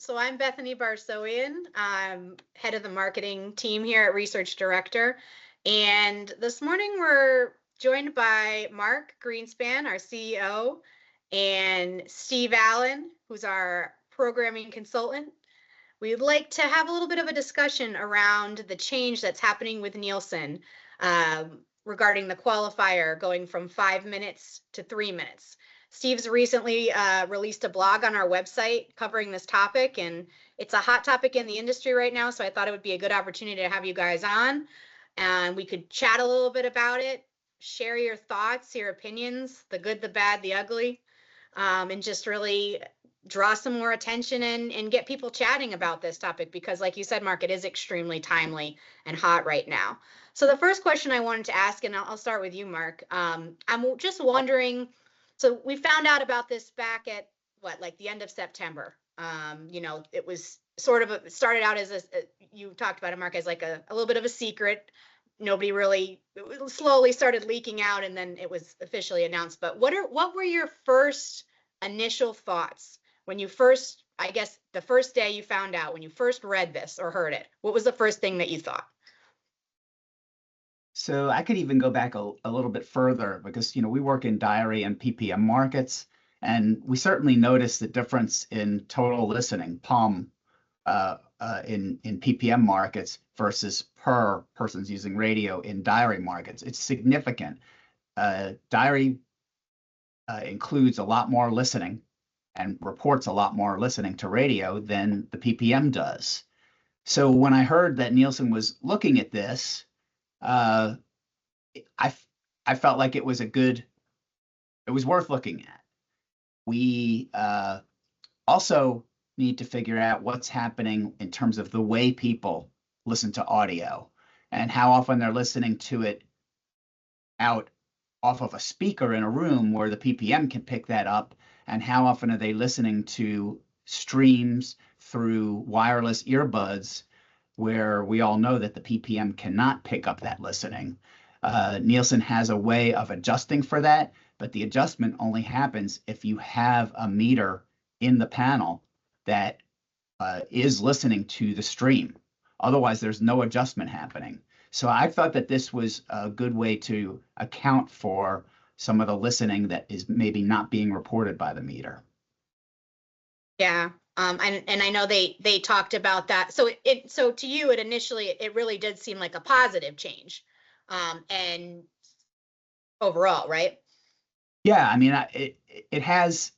So I'm Bethany Barsoian. I'm head of the marketing team here at Research Director. And this morning we're joined by Marc Greenspan, our CEO, and Steve Allan, who's our programming consultant. We'd like to have a little bit of a discussion around the change that's happening with Nielsen regarding the qualifier going from 5 minutes to 3 minutes. Steve's recently released a blog on our website covering this topic, and it's a hot topic in the industry right now, so I thought it would be a good opportunity to have you guys on, and we could chat a little bit about it, share your thoughts, your opinions, the good, the bad, the ugly, and just really draw some more attention and get people chatting about this topic because, like you said, Marc, it is extremely timely and hot right now. So the first question I wanted to ask, and I'll start with you, Marc, I'm just wondering, so we found out about this back at like the end of September. It was sort of it started out as you talked about it, Marc, as like a little bit of a secret. Nobody really, it slowly started leaking out, and then it was officially announced. But what were your first initial thoughts when you first, I guess the first day you found out, when you first read this or heard it? What was the first thing that you thought? So I could even go back a little bit further because, we work in diary and PPM markets, and we certainly noticed the difference in total listening, POM, in PPM markets versus per persons using radio in diary markets. It's significant. Diary includes a lot more listening and reports a lot more listening to radio than the PPM does. So when I heard that Nielsen was looking at this, I felt like it was worth looking at. We also need to figure out what's happening in terms of the way people listen to audio and how often they're listening to it out off of a speaker in a room where the PPM can pick that up, and how often are they listening to streams through wireless earbuds where we all know that the PPM cannot pick up that listening. Nielsen has a way of adjusting for that, but the adjustment only happens if you have a meter in the panel that is listening to the stream. Otherwise, there's no adjustment happening. So I thought that this was a good way to account for some of the listening that is maybe not being reported by the meter. Yeah. And I know they talked about that. So to you, it really did seem like a positive change, and overall, right? Yeah, I mean, it has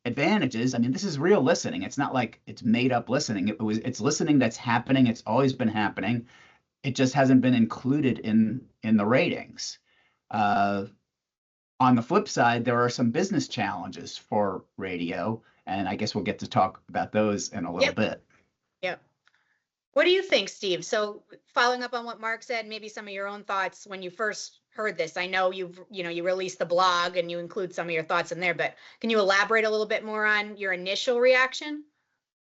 advantages. I mean, this is real listening. It's not like it's made up listening. It's listening that's happening. It's always been happening. It just hasn't been included in the ratings. On the flip side, there are some business challenges for radio, and I guess we'll get to talk about those in a little bit. Yep. What do you think, Steve? So following up on what Marc said, maybe some of your own thoughts when you first heard this. I know you released the blog and you include some of your thoughts in there, but can you elaborate a little bit more on your initial reaction?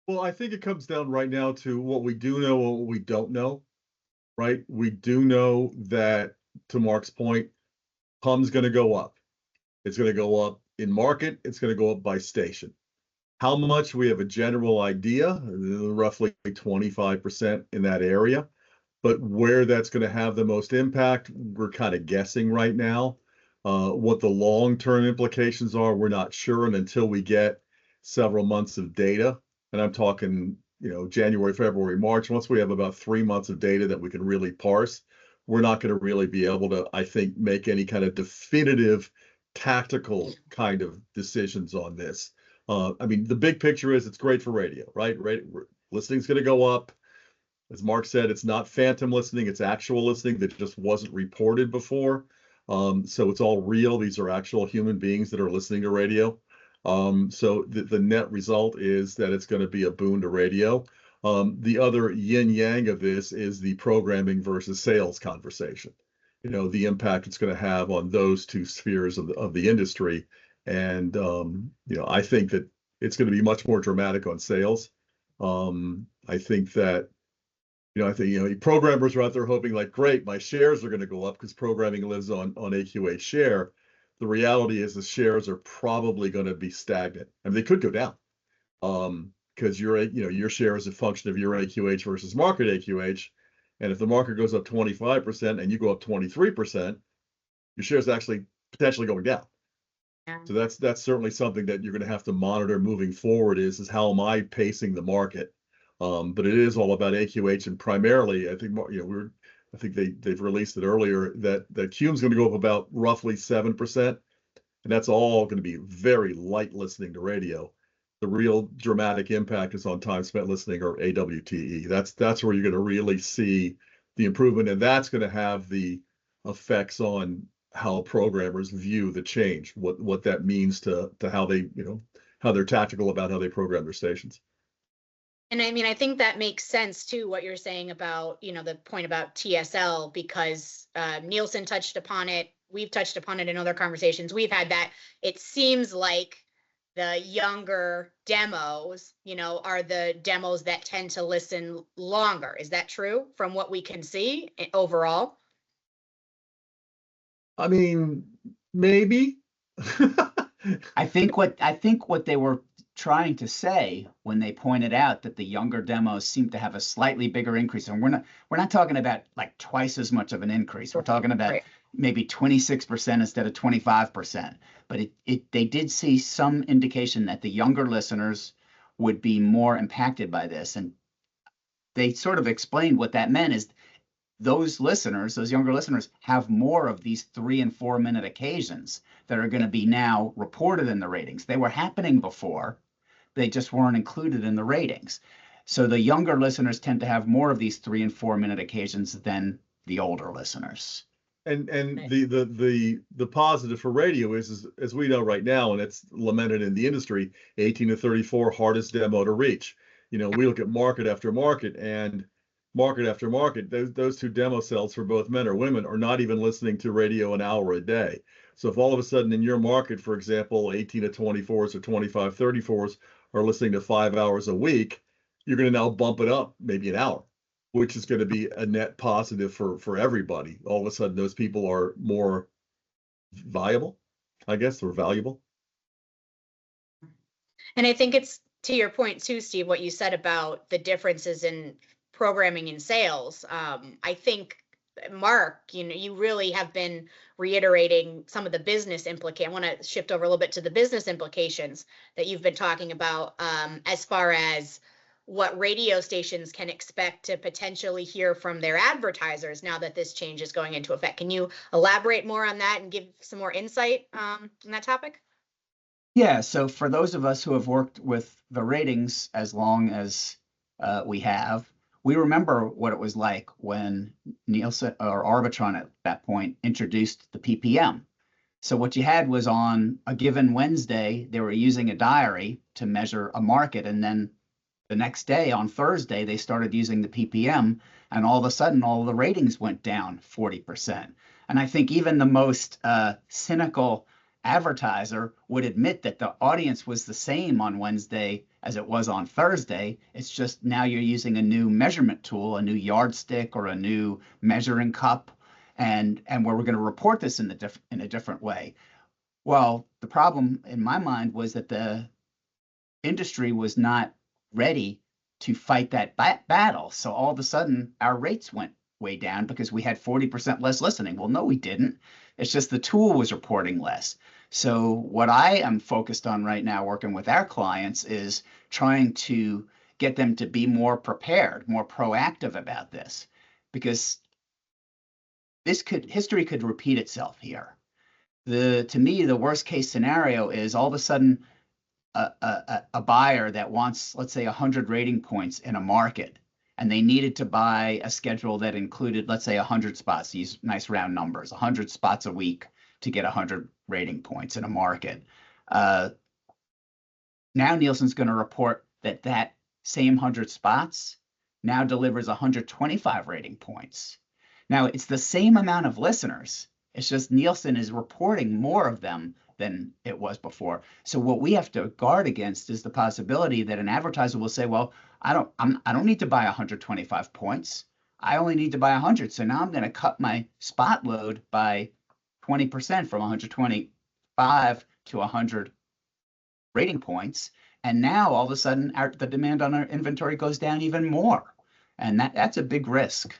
Well, I think it comes down right now to what we do know and what we don't know, right? We do know that, to Marc's point, PUM's going to go up. It's going to go up in market. It's going to go up by station. How much? We have a general idea, roughly 25% in that area. But where that's going to have the most impact, we're kind of guessing right now. What the long-term implications are, we're not sure. And until we get several months of data, and I'm talking, January, February, March, once we have about 3 months of data that we can really parse, we're not going to really be able to, I think, make any kind of definitive tactical kind of decisions on this. I mean, the big picture is it's great for radio, right? Listening's going to go up. As Marc said, it's not phantom listening, it's actual listening that just wasn't reported before. So it's all real. These are actual human beings that are listening to radio. So the net result is that it's going to be a boon to radio. The other yin yang of this is the programming versus sales conversation. The impact it's going to have on those two spheres of the industry. And, I think that it's going to be much more dramatic on sales. I think that, programmers are out there hoping like, great, my shares are going to go up because programming lives on AQA share. The reality is the shares are probably going to be stagnant. I mean, they could go down. because your share is a function of your AQH versus market AQH. And if the market goes up 25% and you go up 23%, your share is actually potentially going down. Yeah. So that's certainly something that you're going to have to monitor moving forward is how am I pacing the market? But it is all about AQH, and primarily, I think I think they've released it earlier that QM is going to go up about roughly 7%, and that's all going to be very light listening to radio. The real dramatic impact is on time spent listening, or AWTE. That's where you're going to really see the improvement, and that's going to have the effects on how programmers view the change, what that means to how they, how they're tactical about how they program their stations. And I mean, I think that makes sense too, what you're saying about, the point about TSL, because Nielsen touched upon it. We've touched upon it in other conversations we've had, that it seems like the younger demos, are the demos that tend to listen longer. Is that true from what we can see overall? I mean, maybe. I think what they were trying to say when they pointed out that the younger demos seem to have a slightly bigger increase, and we're not talking about like twice as much of an increase. We're talking about Right. maybe 26% instead of 25%. But they did see some indication that the younger listeners would be more impacted by this, and they sort of explained what that meant is those younger listeners, have more of these 3 and 4 minute occasions that are going to be now reported in the ratings. They were happening before, they just weren't included in the ratings. So the younger listeners tend to have more of these 3 and 4 minute occasions than the older listeners. And the positive for radio is as we know right now, and it's lamented in the industry, 18 to 34 hardest demo to reach. We look at market after market, and market after market, those two demo cells for both men or women are not even listening to radio an hour a day. So if all of a sudden in your market, for example, 18 to 24s or 25 34s are listening to 5 hours a week, you're going to now bump it up maybe an hour, which is going to be a net positive for everybody. All of a sudden, those people are more viable, I guess, or valuable. And I think it's to your point too, Steve, what you said about the differences in programming and sales. I think, Mark, you really have been reiterating some of the business implications. I want to shift over a little bit to the business implications that you've been talking about, as far as what radio stations can expect to potentially hear from their advertisers now that this change is going into effect. Can you elaborate more on that and give some more insight on that topic? Yeah, so for those of us who have worked with the ratings as long as we have, we remember what it was like when Nielsen or Arbitron at that point introduced the PPM. So what you had was on a given Wednesday, they were using a diary to measure a market, and then the next day on Thursday, they started using the PPM, and all of a sudden, all the ratings went down 40%. And I think even the most cynical advertiser would admit that the audience was the same on Wednesday as it was on Thursday. It's just now you're using a new measurement tool, a new yardstick or a new measuring cup, and where we're going to report this in a different way. Well, the problem in my mind was that the industry was not ready to fight that battle. So all of a sudden, our rates went way down because we had 40% less listening. Well, no, we didn't. It's just the tool was reporting less. So what I am focused on right now, working with our clients, is trying to get them to be more prepared, more proactive about this, because history could repeat itself here. To me, the worst case scenario is all of a sudden a buyer that wants, let's say, 100 rating points in a market, and they needed to buy a schedule that included, let's say, 100 spots, these nice round numbers, 100 spots a week to get 100 rating points in a market. Now Nielsen's going to report that same 100 spots now delivers 125 rating points. Now it's the same amount of listeners. It's just Nielsen is reporting more of them than it was before. So what we have to guard against is the possibility that an advertiser will say, well, I don't need to buy 125 points. I only need to buy 100. So now I'm going to cut my spot load by 20% from 125 to 100 rating points. And now all of a sudden the demand on our inventory goes down even more. And that's a big risk.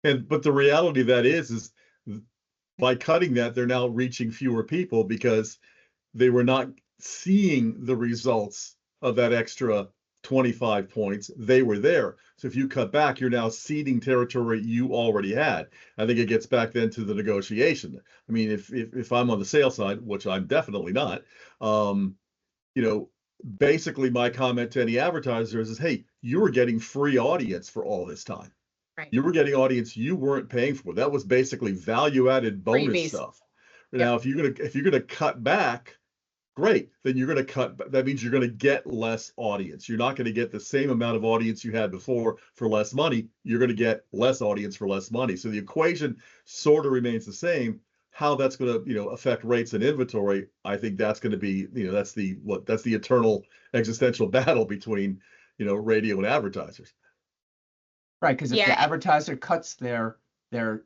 But the reality of that is by cutting that, they're now reaching fewer people because they were not seeing the results of that extra 25 points. They were there. So if you cut back, you're now ceding territory you already had. I think it gets back then to the negotiation. I mean, if I'm on the sales side, which I'm definitely not, you know, basically my comment to any advertiser is, hey, you were getting free audience for all this time. Right. You were getting audience you weren't paying for. That was basically value-added bonus Freebies. stuff. Yep. Now, if you're gonna cut back, great. Then you're gonna cut. That means you're gonna get less audience. You're not gonna get the same amount of audience you had before for less money. You're gonna get less audience for less money. So the equation sort of remains the same. How that's gonna, affect rates and inventory, I think that's gonna be, that's the eternal existential battle between, radio and advertisers. Right, because if the advertiser cuts their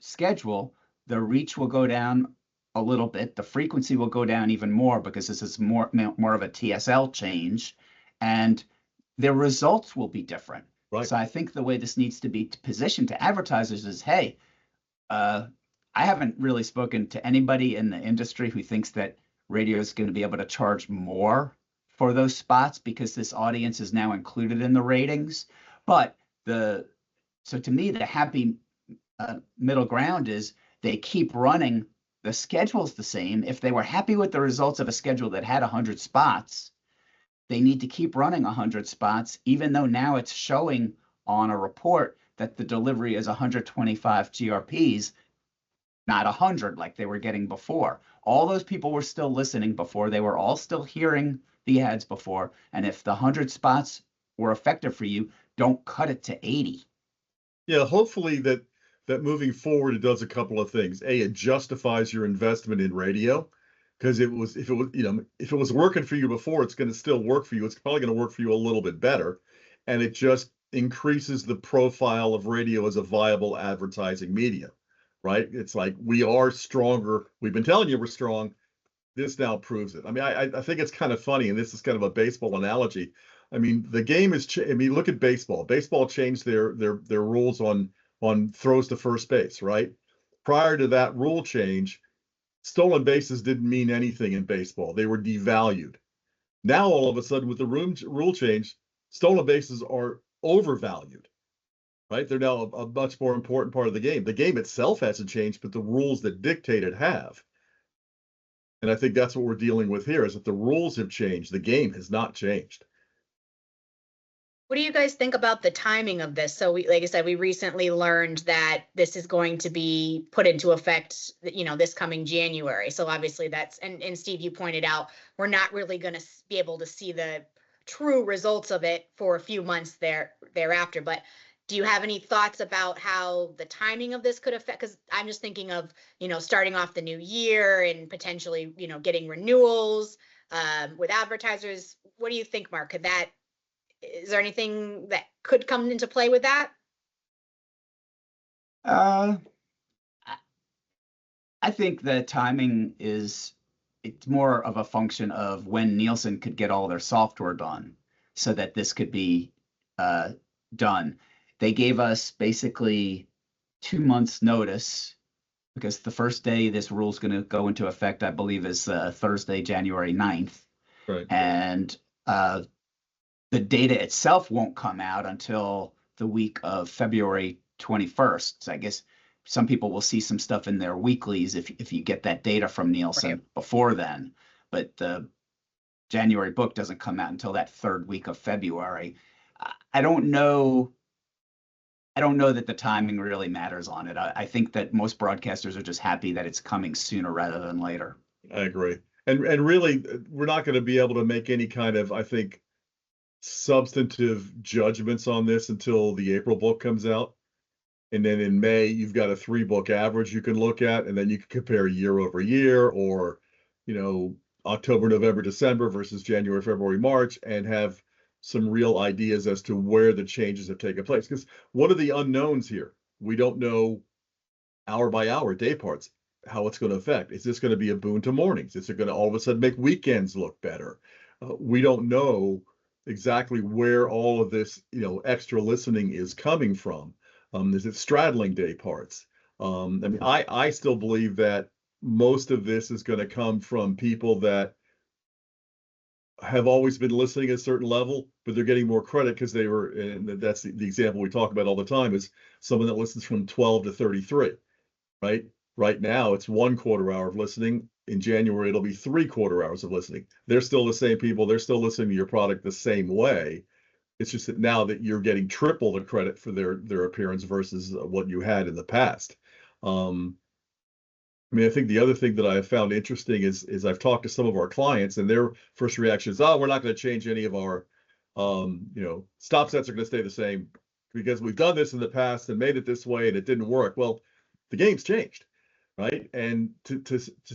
schedule, the reach will go down a little bit. The frequency will go down even more because this is more of a TSL change, and their results will be different. Right. So I think the way this needs to be positioned to advertisers is, hey, I haven't really spoken to anybody in the industry who thinks that radio is going to be able to charge more for those spots because this audience is now included in the ratings. But so to me, the happy middle ground is they keep running. The schedule's the same. If they were happy with the results of a schedule that had 100 spots, they need to keep running 100 spots, even though now it's showing on a report that the delivery is 125 GRPs, not 100 like they were getting before. All those people were still listening before. They were all still hearing the ads before. And if the 100 spots were effective for you, don't cut it to 80. Yeah, hopefully that moving forward, it does a couple of things. A, it justifies your investment in radio, because if it was working for you before, it's going to still work for you. It's probably going to work for you a little bit better, and it just increases the profile of radio as a viable advertising medium, right? It's like, we are stronger. We've been telling you we're strong. This now proves it. I mean, I think it's kind of funny, and this is kind of a baseball analogy. I mean, the game is. I mean, look at baseball. Baseball changed their rules on throws to first base, right? Prior to that rule change, stolen bases didn't mean anything in baseball. They were devalued. Now, all of a sudden, with the rule change, stolen bases are overvalued, right? They're now a much more important part of the game. The game itself hasn't changed, but the rules that dictate it have. And I think that's what we're dealing with here, is that the rules have changed. The game has not changed. What do you guys think about the timing of this? So like I said, we recently learned that this is going to be put into effect, this coming January. So obviously and Steve, you pointed out, we're not really going to be able to see the true results of it for a few months thereafter. But do you have any thoughts about how the timing of this could affect? Because I'm just thinking of, starting off the new year and potentially, getting renewals with advertisers. What do you think, Mark? Is there anything that could come into play with that? I think the timing it's more of a function of when Nielsen could get all their software done so that this could be done. They gave us basically 2 months notice, because the first day this rule is going to go into effect, I believe, is Thursday, January 9th. Right. And the data itself won't come out until the week of February 21st. So I guess some people will see some stuff in their weeklies if you get that data from Nielsen before then. But the January book doesn't come out until that third week of February. I don't know that the timing really matters on it. I think that most broadcasters are just happy that it's coming sooner rather than later. I agree. And really, we're not going to be able to make any kind of, I think, substantive judgments on this until the April book comes out. And then in May, you've got a 3-book average you can look at, and then you can compare year over year, or, October, November, December versus January, February, March, and have some real ideas as to where the changes have taken place. Because one of the unknowns here, we don't know hour by hour, day parts, how it's going to affect. Is this going to be a boon to mornings? Is it going to all of a sudden make weekends look better? We don't know exactly where all of this, extra listening is coming from. Is it straddling day parts? I mean, I still believe that most of this is going to come from people that have always been listening at a certain level, but they're getting more credit because they were, and that's the example we talk about all the time, is someone that listens from 12 to 33, right? Right now, it's 1/4 hour of listening. In January, it'll be 3/4 hours of listening. They're still the same people. They're still listening to your product the same way. It's just that now that you're getting triple the credit for their appearance versus what you had in the past. I mean, I think the other thing that I have found interesting is I've talked to some of our clients, and their first reaction is, "Oh, we're not going to change any of our, stop sets are going to stay the same because we've done this in the past and made it this way and it didn't work." Well, the game's changed, right? And to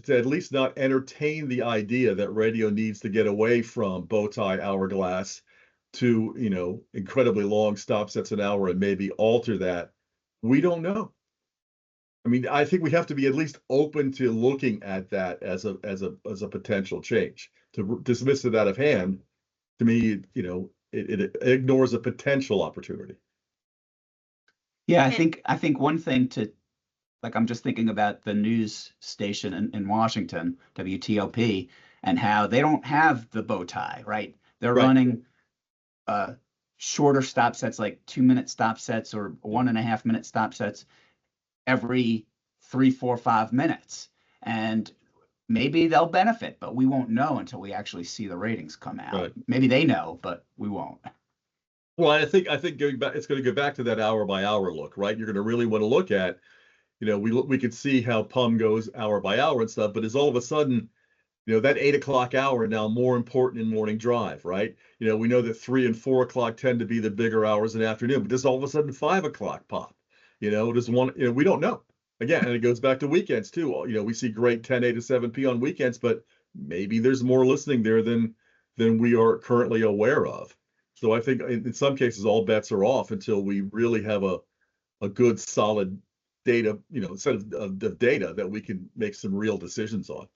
at least not entertain the idea that radio needs to get away from bow tie hourglass to, incredibly long stop sets an hour and maybe alter that, we don't know. I mean, I think we have to be at least open to looking at that as a potential change. To dismiss it out of hand, to me, it ignores a potential opportunity. Yeah, I think one thing like, I'm just thinking about the news station in Washington, WTOP, and how they don't have the bow tie, right? They're Right. running shorter stop sets, like 2-minute stop sets or 1.5-minute stop sets every 3, 4, 5 minutes. And maybe they'll benefit, but we won't know until we actually see the ratings come out. Right. Maybe they know, but we won't. Well, I think going back, it's going to go back to that hour by hour look, right? You're going to really want to look at, we could see how PUM goes hour by hour and stuff, but is all of a sudden, that 8 o'clock hour now more important in morning drive, right? We know that 3 and 4 o'clock tend to be the bigger hours in the afternoon, but does all of a sudden 5 o'clock pop? Does one, we don't know. Again, and it goes back to weekends too. We see great 10A to 7P on weekends, but maybe there's more listening there than we are currently aware of. So I think in some cases, all bets are off until we really have a good solid data, set of data that we can make some real decisions on.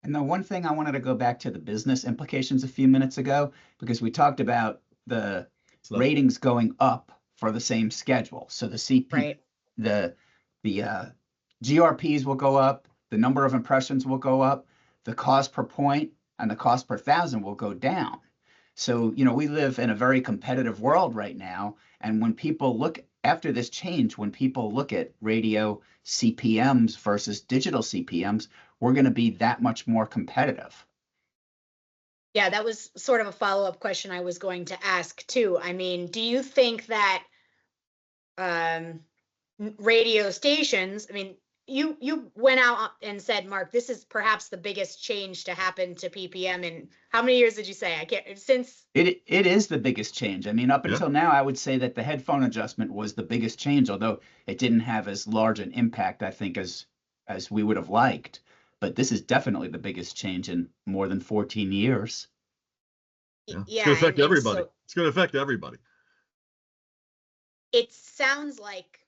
And the one thing I wanted to go back to the business implications a few minutes ago, because we talked about the ratings going up for the same schedule. So the CP, Right. the GRPs will go up, the number of impressions will go up, the cost per point and the cost per thousand will go down. So, we live in a very competitive world right now. And when people look after this change, when people look at radio CPMs versus digital CPMs, we're going to be that much more competitive. Yeah, that was sort of a follow-up question I was going to ask too. I mean, do you think that radio stations, I mean, you went out and said, Mark, this is perhaps the biggest change to happen to PPM in how many years did you say? I can't, since it is the biggest change. I mean, up until now, I would say that the headphone adjustment was the biggest change, although it didn't have as large an impact, I think, as we would have liked. But this is definitely the biggest change in more than 14 years. Yeah, it's going to affect everybody. So it's going to affect everybody. it sounds like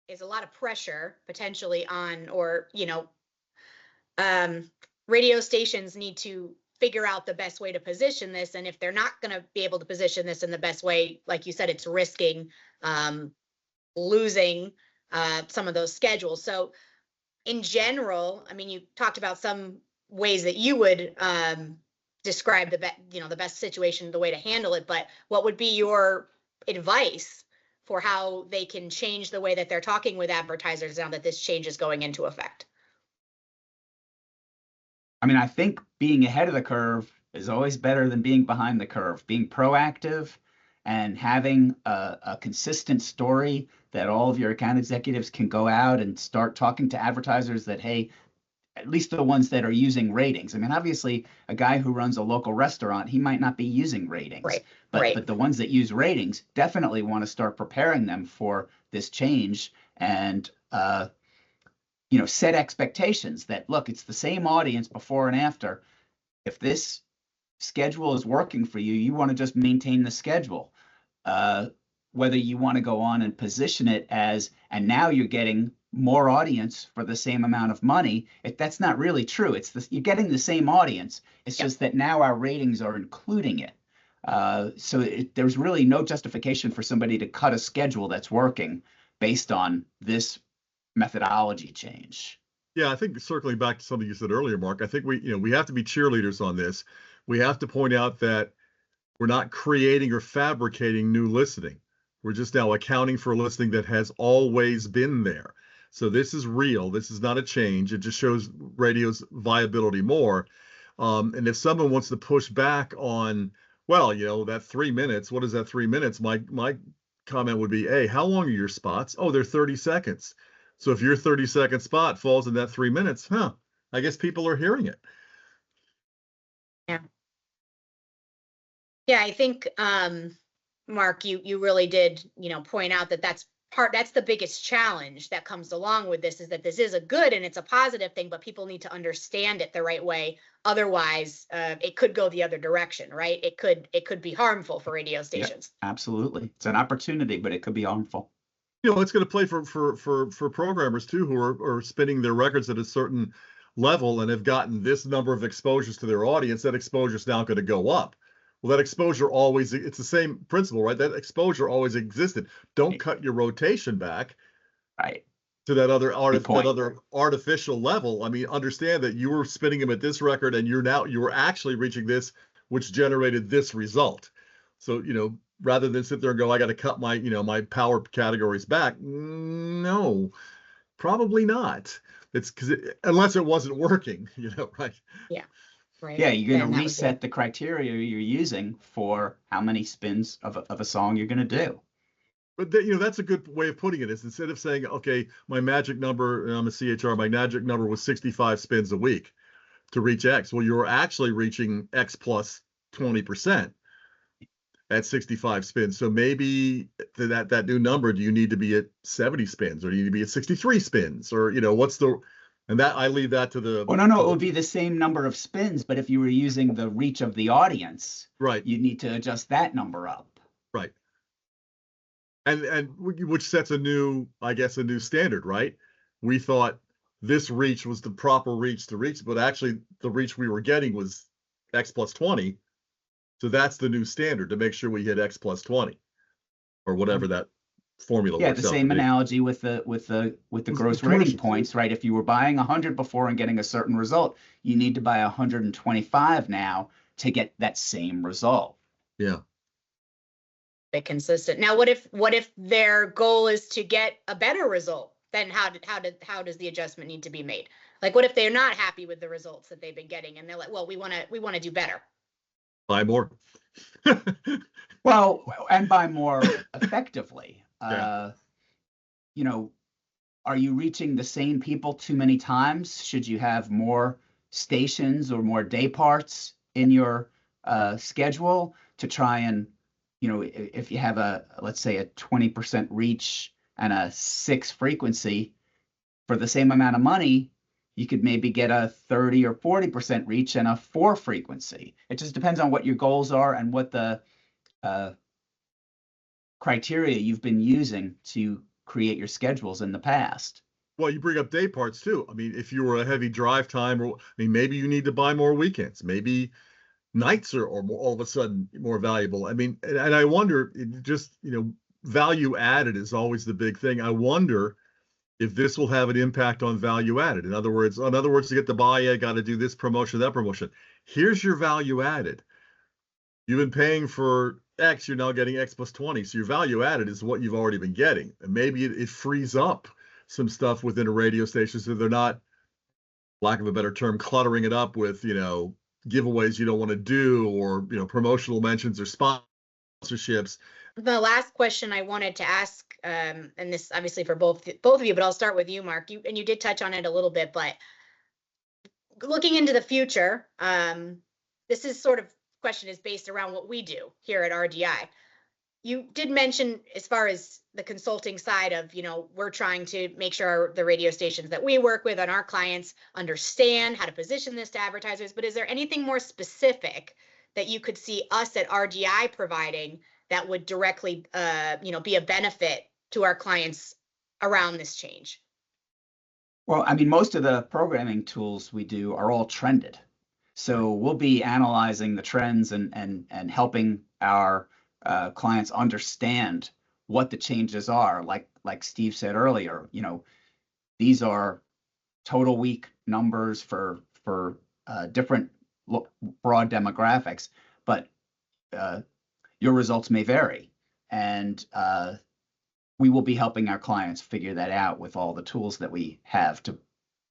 is a lot of pressure potentially on, or, radio stations need to figure out the best way to position this. And if they're not going to be able to position this in the best way, like you said, it's risking losing some of those schedules. So in general, I mean, you talked about some ways that you would describe the best situation, the way to handle it, but what would be your advice for how they can change the way that they're talking with advertisers now that this change is going into effect? I mean, I think being ahead of the curve is always better than being behind the curve. Being proactive and having a consistent story that all of your account executives can go out and start talking to advertisers that, hey, at least the ones that are using ratings. I mean, obviously, a guy who runs a local restaurant, he might not be using ratings. Right. But the ones that use ratings definitely want to start preparing them for this change and set expectations that, look, it's the same audience before and after. If this schedule is working for you, you want to just maintain the schedule. Whether you want to go on and position it as, and now you're getting more audience for the same amount of money, that's not really true. You're getting the same audience. It's just that now our ratings are including it. There's really no justification for somebody to cut a schedule that's working based on this methodology change. Yeah, I think circling back to something you said earlier, Mark, I think we have to be cheerleaders on this. We have to point out that we're not creating or fabricating new listening. We're just now accounting for listening that has always been there. So this is real. This is not a change. It just shows radio's viability more. And if someone wants to push back on, well, that 3 minutes, what is that 3 minutes? My comment would be, hey, how long are your spots? Oh, they're 30 seconds. So if your 30-second spot falls in that 3 minutes, I guess people are hearing it. Yeah. Yeah, I think, Mark, you really did, point out that that's the biggest challenge that comes along with this, is that this is a good and it's a positive thing, but people need to understand it the right way. Otherwise, it could go the other direction, right? It could be harmful for radio stations. Yeah, absolutely. It's an opportunity, but it could be harmful. It's going to play for programmers too, who are spinning their records at a certain level and have gotten this number of exposures to their audience. That exposure is now going to go up. Well, that exposure it's the same principle, right? That exposure always existed. Don't cut your rotation back, right, to that other artificial level. I mean, understand that you were spinning them at this record, and you were actually reaching this, which generated this result. So, rather than sit there and go, I got to cut my, my power categories back. No, probably not. It's unless it wasn't working, right? Yeah. Right. Yeah, you're going to reset the criteria you're using for how many spins of a song you're going to do. But that's a good way of putting it, is instead of saying, okay, my magic number, I'm a CHR, my magic number was 65 spins a week to reach X. Well, you're actually reaching X plus 20% at 65 spins. So maybe that new number, do you need to be at 70 spins, or do you need to be at 63 spins, or and that I leave that to the. Oh, no, it would be the same number of spins, but if you were using the reach of the audience, right, you need to adjust that number up. Right. And which sets a new standard, right? We thought this reach was the proper reach to reach, but actually the reach we were getting was X plus 20. So that's the new standard, to make sure we hit X plus 20, or whatever that formula. Yeah, the same analogy with the gross rating points, right? If you were buying 100 before and getting a certain result, you need to buy 125 now to get that same result. Yeah. Consistent. Now, what if their goal is to get a better result? Then how does the adjustment need to be made? Like, what if they're not happy with the results that they've been getting, and they're like, well, we want to do better. Buy more. Well, and buy more effectively. Yeah. Are you reaching the same people too many times? Should you have more stations or more day parts in your schedule to try and, if you have let's say a 20% reach and a 6 frequency for the same amount of money, you could maybe get a 30 or 40% reach and a 4 frequency. It just depends on what your goals are and what the criteria you've been using to create your schedules in the past. Well, you bring up day parts too. I mean, if you were a heavy drive time, maybe you need to buy more weekends. Maybe nights are all of a sudden more valuable. I mean, and I wonder, value added is always the big thing. I wonder if this will have an impact on value added. In other words, to get the buy, I got to do this promotion, that promotion. Here's your value added. You've been paying for X, you're now getting X plus 20. So your value added is what you've already been getting. And maybe it frees up some stuff within a radio station, so they're not, lack of a better term, cluttering it up with, giveaways you don't want to do, or, promotional mentions or sponsorships. The last question I wanted to ask, and this obviously for both of you, but I'll start with you, Mark. You did touch on it a little bit, but looking into the future, this is sort of question is based around what we do here at RDI. You did mention, as far as the consulting side of, we're trying to make sure the radio stations that we work with and our clients understand how to position this to advertisers. But is there anything more specific that you could see us at RDI providing that would directly, be a benefit to our clients around this change? Well, I mean, most of the programming tools we do are all trended. So we'll be analyzing the trends and helping our clients understand what the changes are. Like Steve said earlier, these are total week numbers for different broad demographics, but your results may vary, and we will be helping our clients figure that out with all the tools that we have to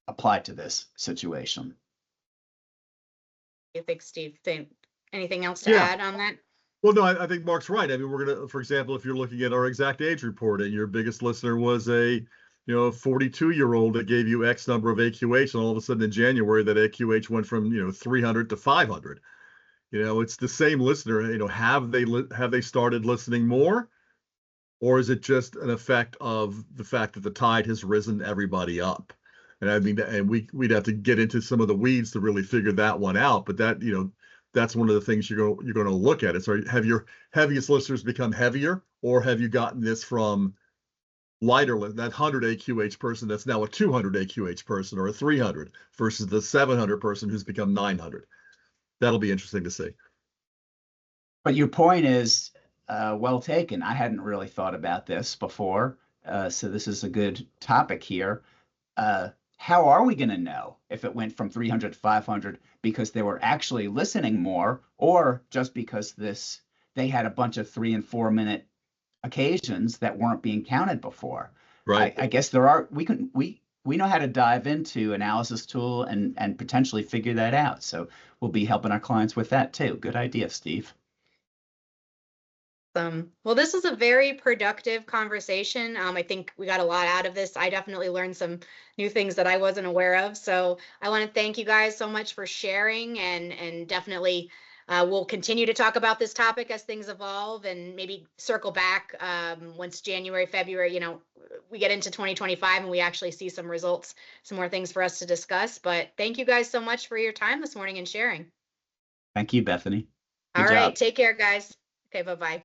apply to this situation. You think, Steve, anything else to Yeah. add on that? Well, no, I think Mark's right. I mean, we're going to, for example, if you're looking at our exact age report and your biggest listener was a 42-year-old that gave you X number of AQH, and all of a sudden in January that AQH went from 300 to 500. It's the same listener. Have they started listening more, or is it just an effect of the fact that the tide has risen everybody up? And I mean, and we'd have to get into some of the weeds to really figure that one out. But that that's one of the things you're going to look at. So have your heaviest listeners become heavier, or have you gotten this from lighter, that 100 AQH person that's now a 200 AQH person, or a 300 versus the 700 person who's become 900? That'll be interesting to see. But your point is well taken. I hadn't really thought about this before, so this is a good topic here. How are we going to know if it went from 300 to 500 because they were actually listening more, or just because they had a bunch of 3 and 4 minute occasions that weren't being counted before? Right. I guess we know how to dive into analysis tool and potentially figure that out. So we'll be helping our clients with that too. Good idea, Steve. Well, this was a very productive conversation. I think we got a lot out of this. I definitely learned some new things that I wasn't aware of. So I want to thank you guys so much for sharing, and definitely we'll continue to talk about this topic as things evolve, and maybe circle back once January, February, we get into 2025 and we actually see some results, some more things for us to discuss. But thank you guys so much for your time this morning and sharing. Thank you, Bethany. All right. Take care, guys. Okay. Bye-bye.